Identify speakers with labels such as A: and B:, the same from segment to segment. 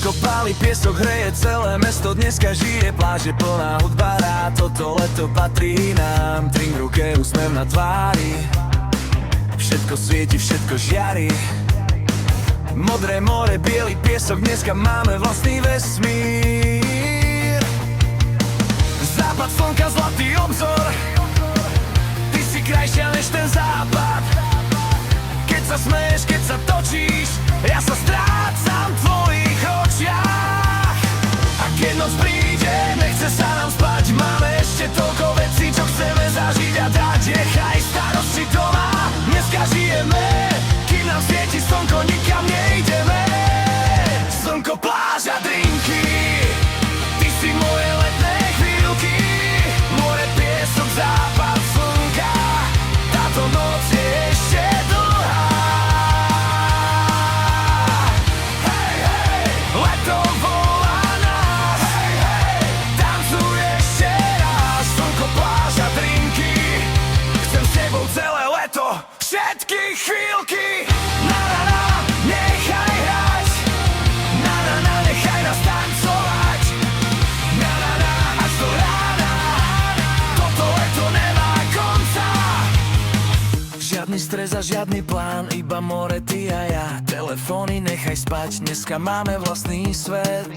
A: Slnko páli, piesok hreje celé mesto. Dneska žije pláže plná hudba, rád toto leto patrí nám. Drink v ruke, úsmev na tvári, všetko svieti, všetko žiari. Modré more, biely piesok, dneska máme vlastný vesmír. Západ slnka, zlatý obzor, ty si krajšia než ten západ. Keď sa smeješ, keď sa točíš, ja sa strácam v tvojich očiach. A keď noc príde, nechce sa nám spať, máme ešte toľko vecí, čo chceme zažiť a dať. Nechaj starosti doma, dneska žijeme, kým nám svieti slnko, nikam nejdeme. Slnko, pláža, drinky, ty si moje letné chvíľky. More, piesok, západ slnka, táto noc je ešte dlhá. Hej, hej, leto volá nás. Hej, hej, tancuj ešte raz. Slnko, pláža, drinky, chcem s tebou celé leto, všetky chvíľky. Na na na, nechaj hrať, na na na, nechaj nás tancovať, na na na, až do rána, toto leto nemá konca. Žiadny stres a žiadny plán, iba more, ty a ja. Telefóny nechaj spať, dneska máme vlastný svet.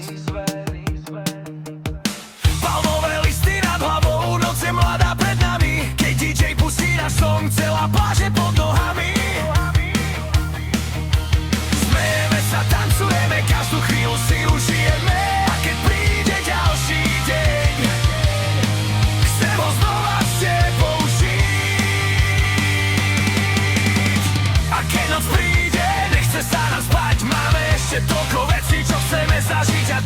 A: Palmové listy nad hlavou, noc je mladá pred nami. Keď DJ pustí náš song, celá pláž je pod nohami. Smejeme sa, tancujeme, každú chvíľu si užijeme. A keď príde ďalší deň, chcem ho znova s tebou žiť. A keď noc príde, nechce sa nám spať, máme ešte toľko vecí, čo chceme zažiť a